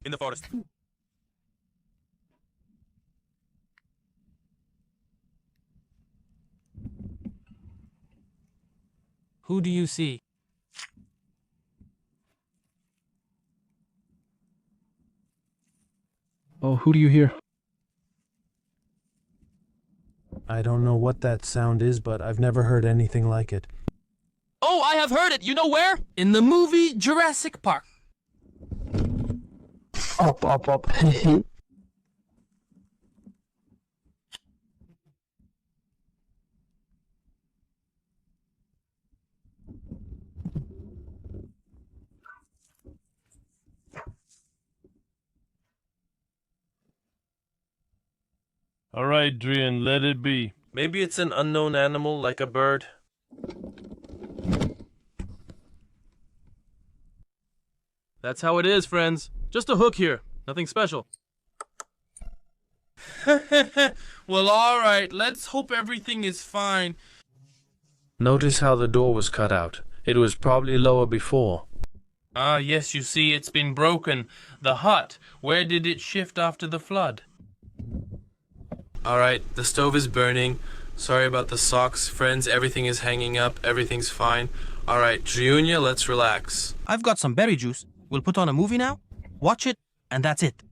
In the forest. Who do you see? Oh, who do you hear? I don't know what that sound is, but I've never heard anything like it. Oh, I have heard it! You know where? In the movie Jurassic Park. Up. All right, Drian, let it be. Maybe it's an unknown animal like a bird. That's how it is, friends. Just a hook here. Nothing special. Well, alright, let's hope everything is fine. Notice how the door was cut out. It was probably lower before. Ah, yes, you see, it's been broken. The hut, where did it shift after the flood? Alright, the stove is burning. Sorry about the socks, friends. Everything is hanging up. Everything's fine. Alright, Junior, let's relax. I've got some berry juice. We'll put on a movie now, watch it, and that's it.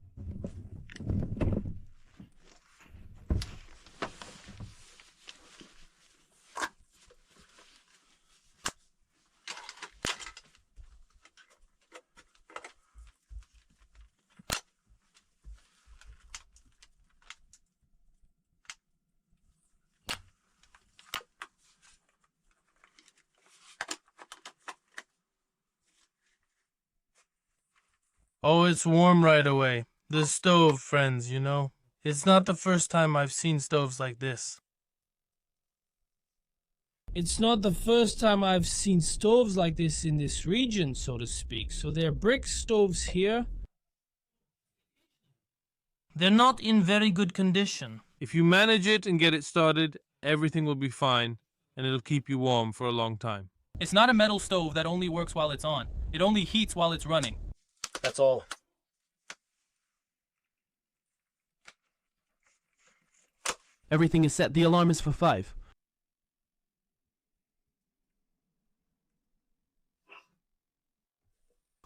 Oh, it's warm right away. The stove, friends, you know. It's not the first time I've seen stoves like this. It's not the first time I've seen stoves like this in this region, so to speak. So they're brick stoves here. They're not in very good condition. If you manage it and get it started, everything will be fine, and it'll keep you warm for a long time. It's not a metal stove that only works while it's on. It only heats while it's running. That's all. Everything is set. The alarm is for 5.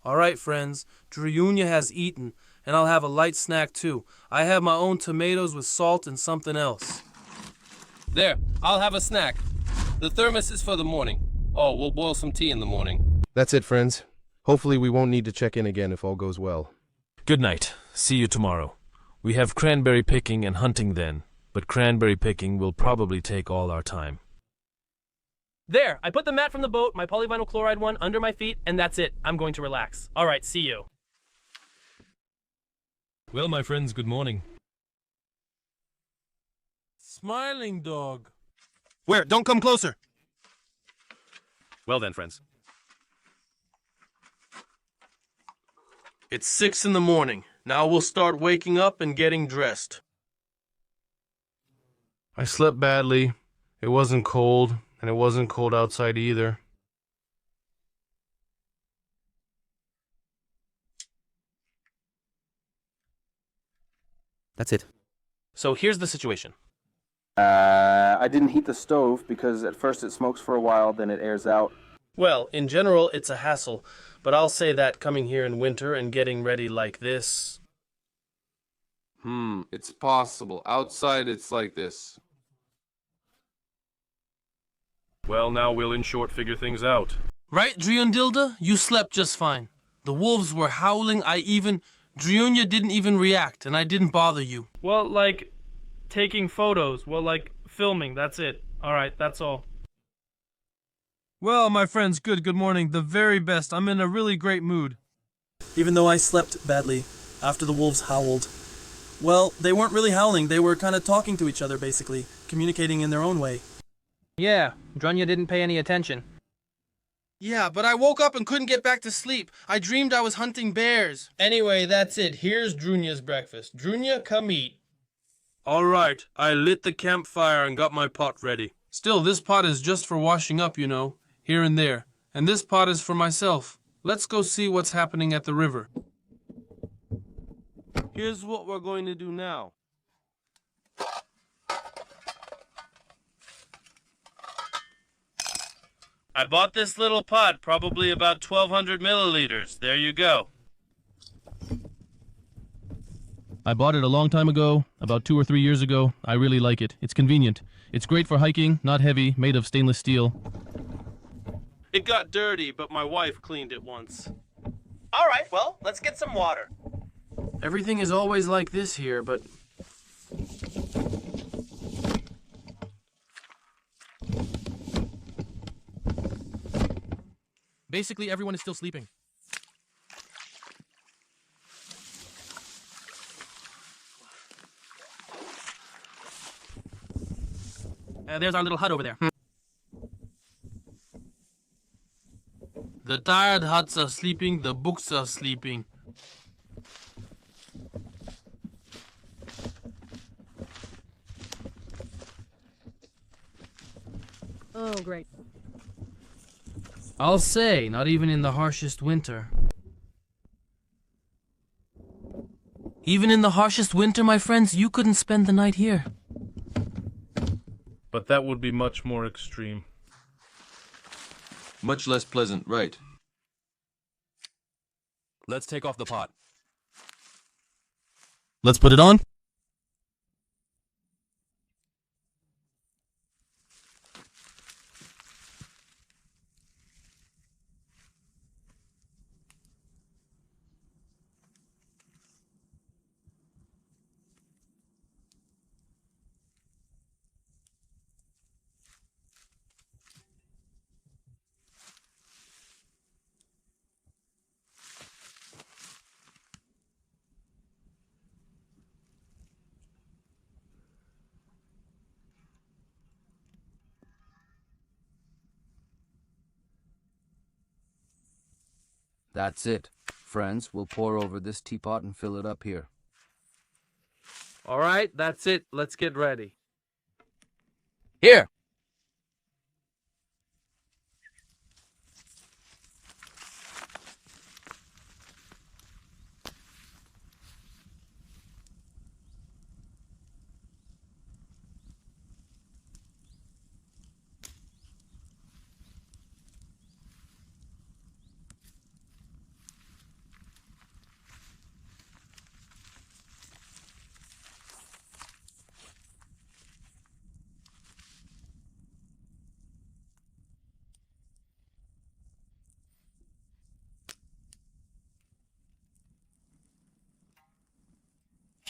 Alright, friends. Junior has eaten, and I'll have a light snack too. I have my own tomatoes with salt and something else. There, I'll have a snack. The thermos is for the morning. Oh, we'll boil some tea in the morning. That's it, friends. Hopefully we won't need to check in again if all goes well. Good night. See you tomorrow. We have cranberry picking and hunting then, but cranberry picking will probably take all our time. There, I put the mat from the boat, my polyvinyl chloride one, under my feet, and that's it. I'm going to relax. All right, see you. Well, my friends, good morning. Smiling dog. Where? Don't come closer. Well then, friends. It's 6 in the morning. Now we'll start waking up and getting dressed. I slept badly. It wasn't cold, and it wasn't cold outside either. That's it. So here's the situation. I didn't heat the stove because at first it smokes for a while, then it airs out. Well, in general, it's a hassle, but I'll say that coming here in winter and getting ready like this... It's possible. Outside it's like this. Well, now we'll in short figure things out. Right, Driundilda? You slept just fine. The wolves were howling. Driunia didn't even react, and I didn't bother you. Well, like, taking photos. Well, like, filming. That's it. Alright, that's all. Well, my friends, good morning. The very best. I'm in a really great mood. Even though I slept badly after the wolves howled. Well, they weren't really howling. They were kind of talking to each other, basically. Communicating in their own way. Yeah, Drunya didn't pay any attention. Yeah, but I woke up and couldn't get back to sleep. I dreamed I was hunting bears. Anyway, that's it. Here's Drunya's breakfast. Drunya, come eat. Alright, I lit the campfire and got my pot ready. Still, this pot is just for washing up, you know, here and there. And this pot is for myself. Let's go see what's happening at the river. Here's what we're going to do now. I bought this little pot, probably about 1,200 milliliters. There you go. I bought it a long time ago, about 2 or 3 years ago. I really like it. It's convenient. It's great for hiking, not heavy, made of stainless steel. It got dirty, but my wife cleaned it once. All right, well, let's get some water. Everything is always like this here, but... Basically, everyone is still sleeping. There's our little hut over there. The tired huts are sleeping, the books are sleeping. Oh, great. I'll say, not even in the harshest winter. Even in the harshest winter, my friends, you couldn't spend the night here. But that would be much more extreme. Much less pleasant, right? Let's take off the pot. Let's put it on. That's it. Friends, we'll pour over this teapot and fill it up here. All right, that's it. Let's get ready. Here!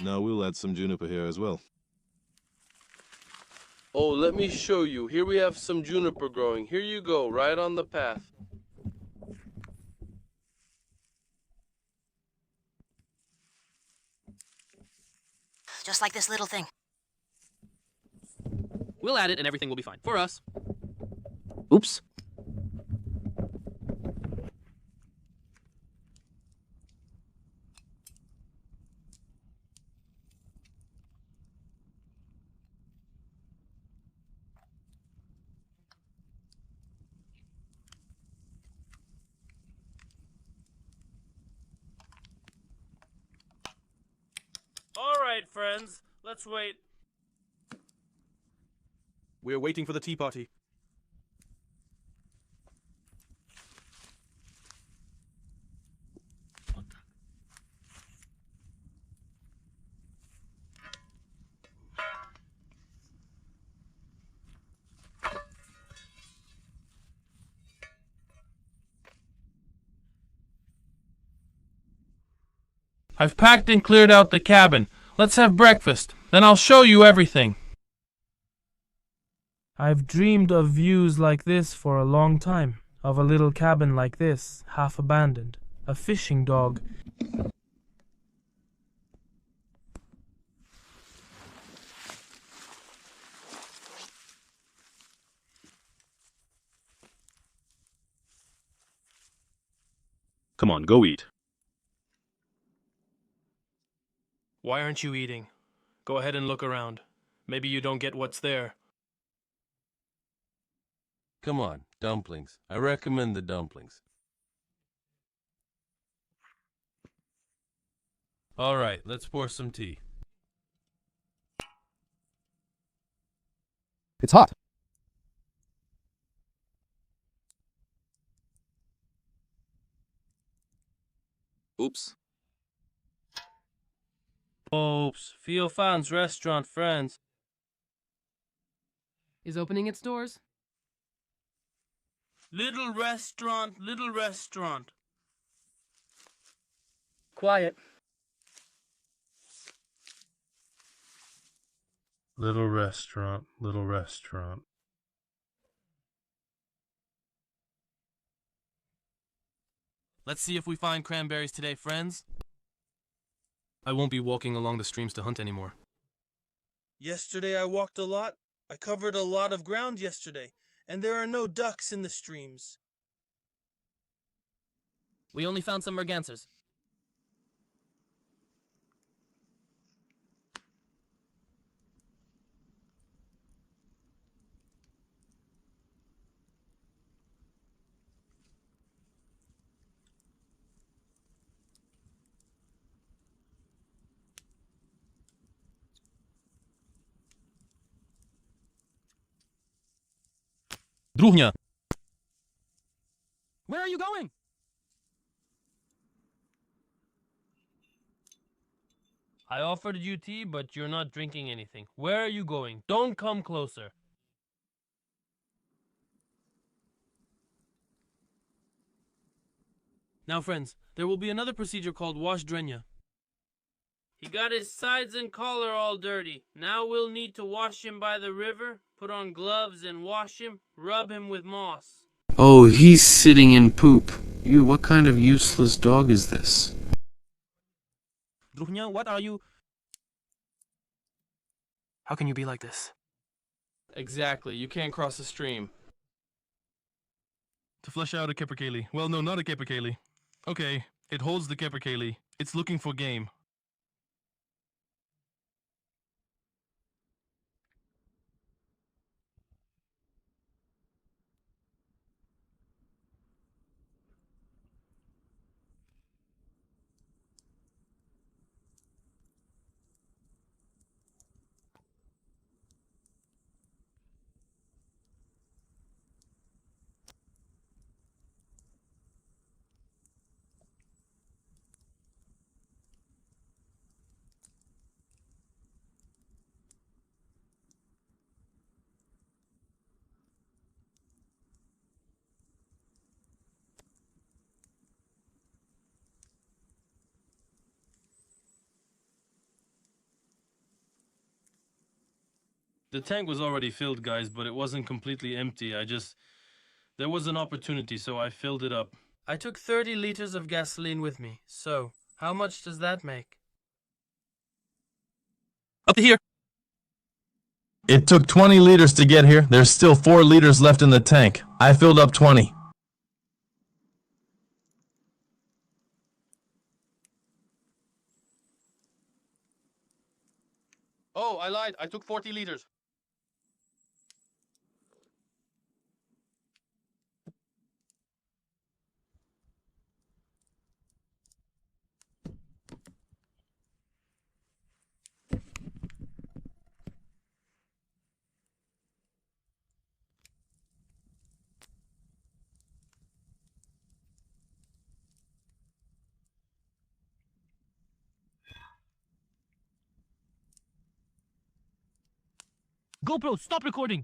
Now we'll add some juniper here as well. Oh, let me show you. Here we have some juniper growing. Here you go, right on the path. Just like this little thing. We'll add it and everything will be fine. For us. Oops. All right, friends, let's wait. We're waiting for the tea party. I've packed and cleared out the cabin. Let's have breakfast. Then I'll show you everything. I've dreamed of views like this for a long time. Of a little cabin like this, half abandoned. A fishing dog. Come on, go eat. Why aren't you eating? Go ahead and look around. Maybe you don't get what's there. Come on, dumplings. I recommend the dumplings. All right, let's pour some tea. It's hot. Oops. Oops. Fiofan's restaurant, friends. Is opening its doors. Little restaurant, little restaurant. Quiet. Little restaurant, little restaurant. Let's see if we find cranberries today, friends. I won't be walking along the streams to hunt anymore. Yesterday I walked a lot. I covered a lot of ground yesterday, and there are no ducks in the streams. We only found some mergansers. Druhnia! Where are you going? I offered you tea, but you're not drinking anything. Where are you going? Don't come closer. Now, friends, there will be another procedure called wash drenya. He got his sides and collar all dirty. Now we'll need to wash him by the river, put on gloves and wash him, rub him with moss. Oh, he's sitting in poop. What kind of useless dog is this? Druhnia, what are you? How can you be like this? Exactly, you can't cross the stream. To flesh out a capercaillie. Well, no, not a capercaillie. Okay, it holds the capercaillie. It's looking for game. The tank was already filled, guys, but it wasn't completely empty. There was an opportunity, so I filled it up. I took 30 liters of gasoline with me, so how much does that make? Up to here! It took 20 liters to get here. There's still 4 liters left in the tank. I filled up 20. Oh, I lied. I took 40 liters. GoPro, stop recording!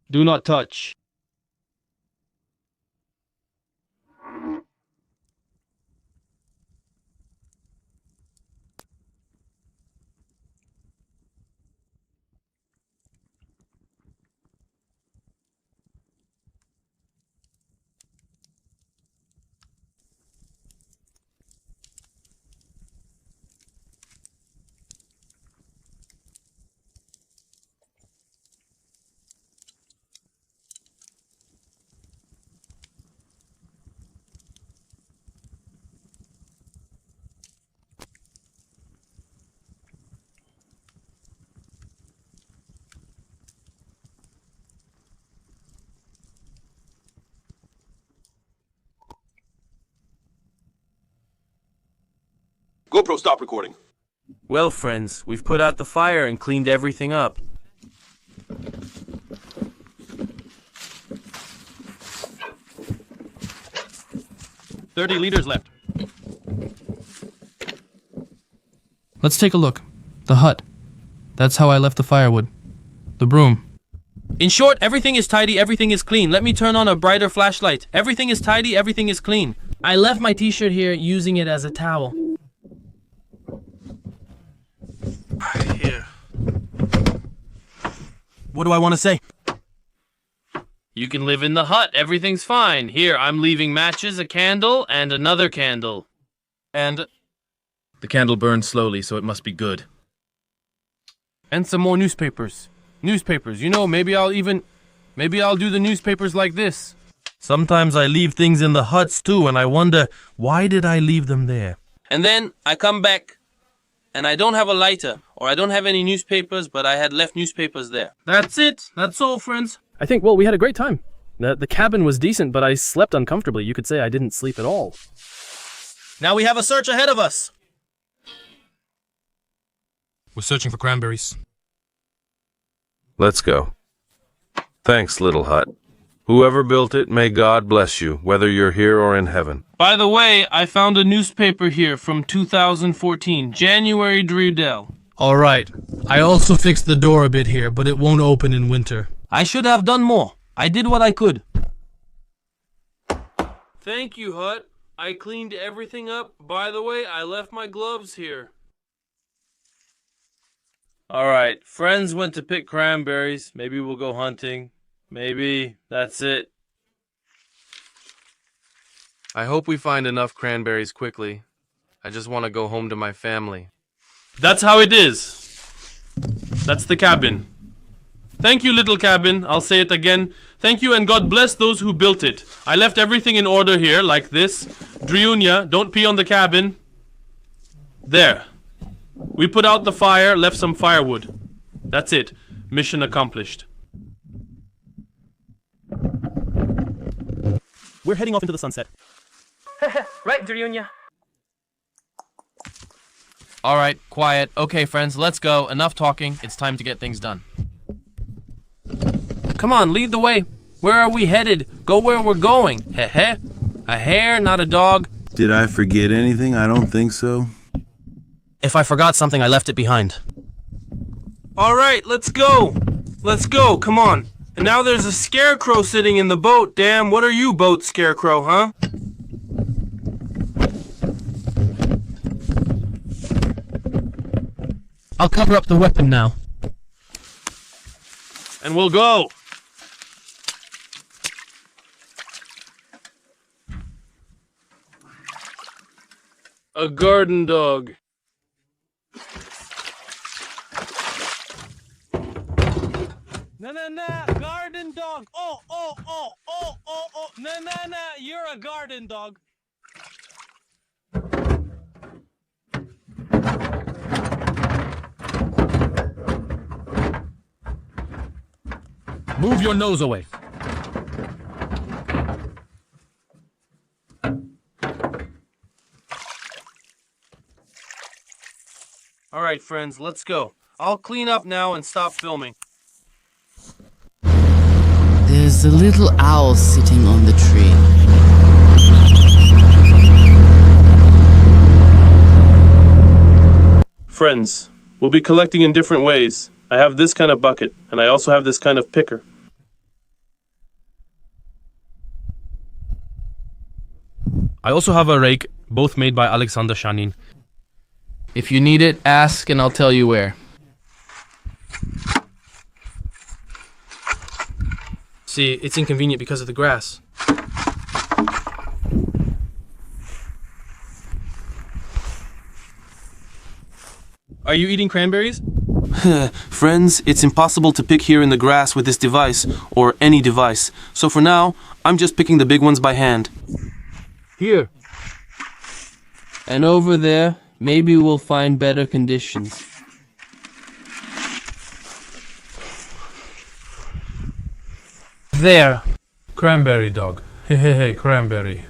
Do not touch. GoPro, stop recording. Well, friends, we've put out the fire and cleaned everything up. $30 liters left. Let's take a look. The hut. That's how I left the firewood. The broom. In short, everything is tidy, everything is clean. Let me turn on a brighter flashlight. Everything is tidy, everything is clean. I left my t-shirt here using it as a towel. Here. What do I want to say? You can live in the hut, everything's fine. Here, I'm leaving matches, a candle, and another candle. And... The candle burns slowly, so it must be good. And some more newspapers. Newspapers, you know, maybe I'll do the newspapers like this. Sometimes I leave things in the huts too, and I wonder, why did I leave them there? And then I come back, and I don't have a lighter, or I don't have any newspapers, but I had left newspapers there. That's it. That's all, friends. I think, well, we had a great time. The cabin was decent, but I slept uncomfortably. You could say I didn't sleep at all. Now we have a search ahead of us. We're searching for cranberries. Let's go. Thanks, little hut. Whoever built it, may God bless you, whether you're here or in heaven. By the way, I found a newspaper here from 2014, January Drudell. All right. I also fixed the door a bit here, but it won't open in winter. I should have done more. I did what I could. Thank you, Hut. I cleaned everything up. By the way, I left my gloves here. Alright, friends went to pick cranberries. Maybe we'll go hunting. Maybe. That's it. I hope we find enough cranberries quickly. I just want to go home to my family. That's how it is. That's the cabin. Thank you, little cabin. I'll say it again. Thank you, and God bless those who built it. I left everything in order here, like this. Driunia, don't pee on the cabin. There. We put out the fire, left some firewood. That's it. Mission accomplished. We're heading off into the sunset. Right, Driunia. All right, quiet. Okay, friends, let's go. Enough talking. It's time to get things done. Come on, lead the way. Where are we headed? Go where we're going. Heh. A hare, not a dog. Did I forget anything? I don't think so. If I forgot something, I left it behind. All right, let's go. Let's go, come on. And now there's a scarecrow sitting in the boat. Damn, what are you, boat scarecrow, huh? I'll cover up the weapon now. And we'll go. A garden dog. Na, garden dog. Oh, na, you're a garden dog. Move your nose away. All right, friends, let's go. I'll clean up now and stop filming. There's a little owl sitting on the tree. Friends, we'll be collecting in different ways. I have this kind of bucket, and I also have this kind of picker. I also have a rake, both made by Alexander Shanin. If you need it, ask and I'll tell you where. See, it's inconvenient because of the grass. Are you eating cranberries? Friends, it's impossible to pick here in the grass with this device, or any device. So for now, I'm just picking the big ones by hand. Here. And over there, maybe we'll find better conditions. There. Cranberry dog. Hey, cranberry.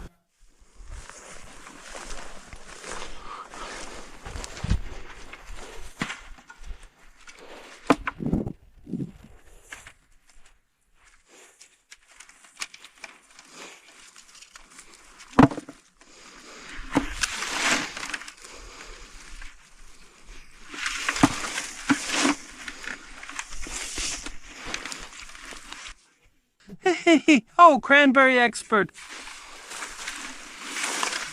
Oh, Cranberry expert.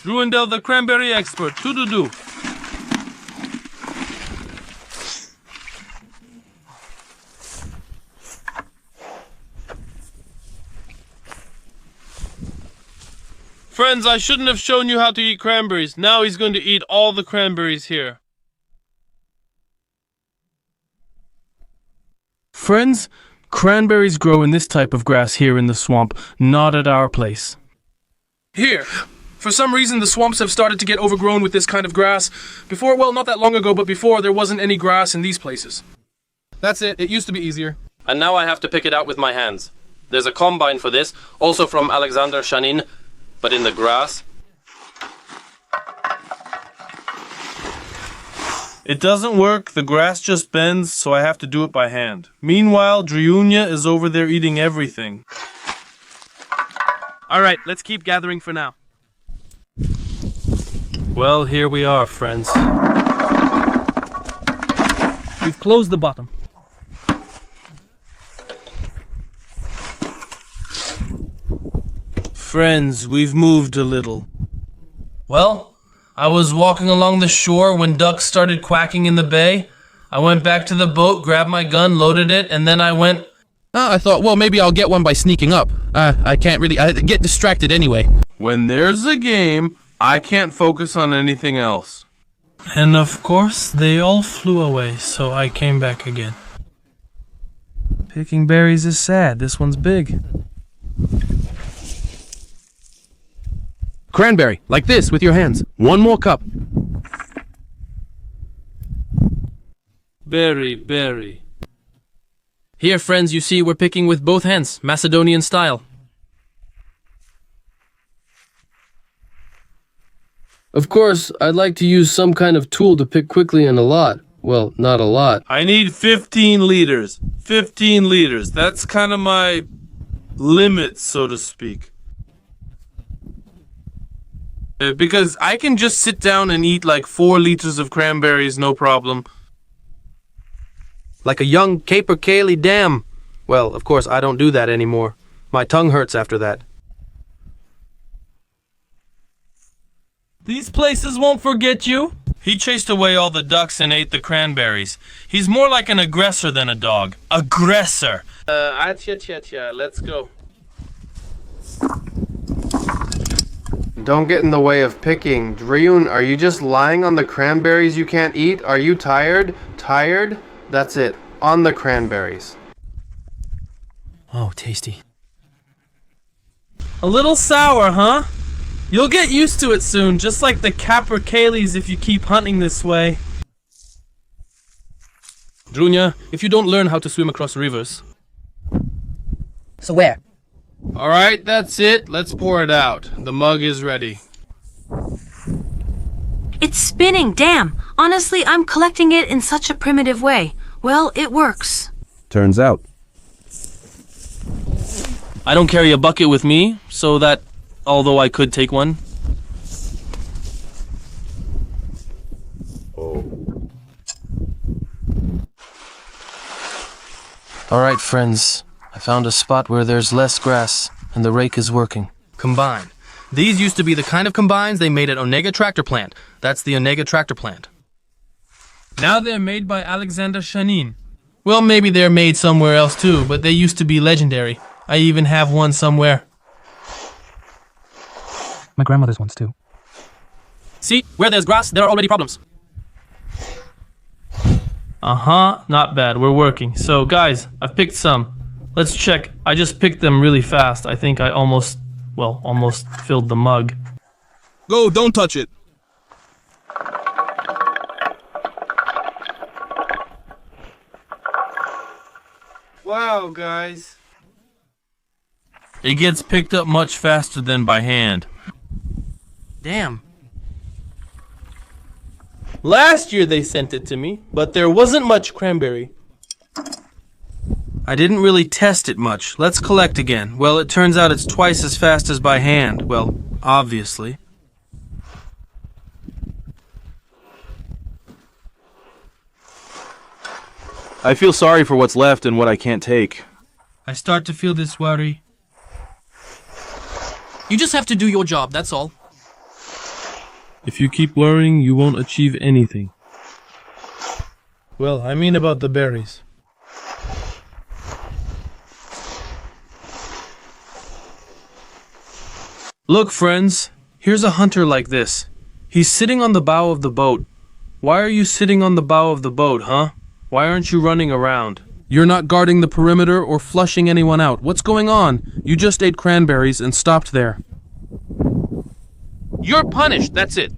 Druendel the Cranberry expert. Do-do-do. Friends, I shouldn't have shown you how to eat cranberries. Now he's going to eat all the cranberries here. Friends, cranberries grow in this type of grass here in the swamp, not at our place. Here. For some reason, the swamps have started to get overgrown with this kind of grass. Before, well, not that long ago, but before, there wasn't any grass in these places. That's it. It used to be easier. And now I have to pick it out with my hands. There's a combine for this, also from Alexander Shanin, but in the grass. It doesn't work, the grass just bends, so I have to do it by hand. Meanwhile, Drunya is over there eating everything. Alright, let's keep gathering for now. Well, here we are, friends. We've closed the bottom. Friends, we've moved a little. Well, I was walking along the shore when ducks started quacking in the bay. I went back to the boat, grabbed my gun, loaded it, and then I went... I thought, well, maybe I'll get one by sneaking up. I can't really... I get distracted anyway. When there's a game, I can't focus on anything else. And of course, they all flew away, so I came back again. Picking berries is sad. This one's big. Cranberry, like this, with your hands. One more cup. Berry. Here, friends, you see, we're picking with both hands, Macedonian style. Of course, I'd like to use some kind of tool to pick quickly and a lot. Well, not a lot. I need 15 liters. 15 liters. That's kind of my limit, so to speak. Because I can just sit down and eat like 4 liters of cranberries, no problem. Like a young capercaillie dam. Well, of course, I don't do that anymore. My tongue hurts after that. These places won't forget you. He chased away all the ducks and ate the cranberries. He's more like an aggressor than a dog. Aggressor. Let's go. Don't get in the way of picking. Dryun, are you just lying on the cranberries you can't eat? Are you tired? Tired? That's it. On the cranberries. Oh, tasty. A little sour, huh? You'll get used to it soon, just like the capercaillies if you keep hunting this way. Drunya, if you don't learn how to swim across rivers... So where? Alright, that's it. Let's pour it out. The mug is ready. It's spinning, damn. Honestly, I'm collecting it in such a primitive way. Well, it works. Turns out. I don't carry a bucket with me, so that, although I could take one. Alright, friends. I found a spot where there's less grass, and the rake is working. Combine. These used to be the kind of combines they made at Onega Tractor Plant. That's the Onega Tractor Plant. Now they're made by Alexander Shanin. Well, maybe they're made somewhere else too, but they used to be legendary. I even have one somewhere. My grandmother's ones too. See, where there's grass, there are already problems. Not bad. We're working. So, guys, I've picked some. Let's check. I just picked them really fast. I think I almost filled the mug. Go, don't touch it. Wow, guys. It gets picked up much faster than by hand. Damn. Last year they sent it to me, but there wasn't much cranberry. I didn't really test it much. Let's collect again. Well, it turns out it's twice as fast as by hand. Well, obviously. I feel sorry for what's left and what I can't take. I start to feel this worry. You just have to do your job, that's all. If you keep worrying, you won't achieve anything. Well, I mean about the berries. Look, friends, here's a hunter like this. He's sitting on the bow of the boat. Why are you sitting on the bow of the boat, huh? Why aren't you running around? You're not guarding the perimeter or flushing anyone out. What's going on? You just ate cranberries and stopped there. You're punished, that's it.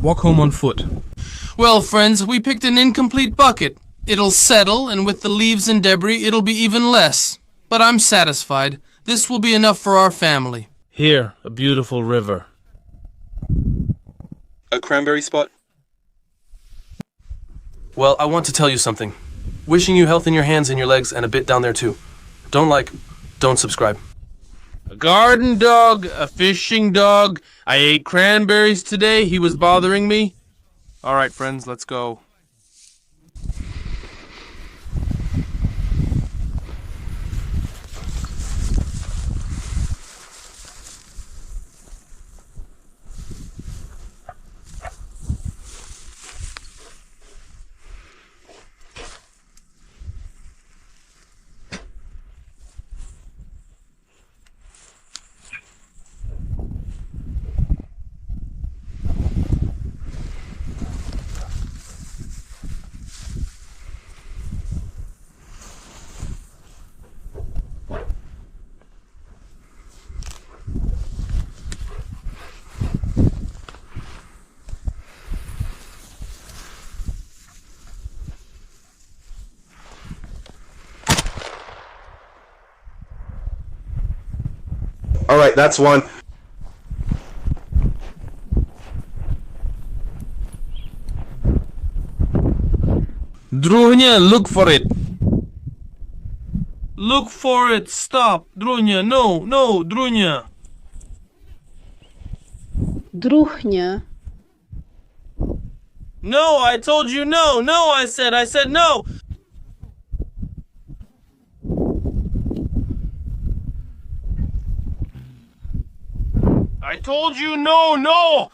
Walk home on foot. Well, friends, we picked an incomplete bucket. It'll settle, and with the leaves and debris, it'll be even less. But I'm satisfied. This will be enough for our family. Here, a beautiful river. A cranberry spot? Well, I want to tell you something. Wishing you health in your hands and your legs and a bit down there too. Don't like, don't subscribe. A garden dog, a fishing dog. I ate cranberries today. He was bothering me. All right, friends, let's go. All right, that's one. Drunya, look for it. Look for it. Stop. Drunya, no, Drunya. Druhня. No, I told you no. No, I said no. I told you no.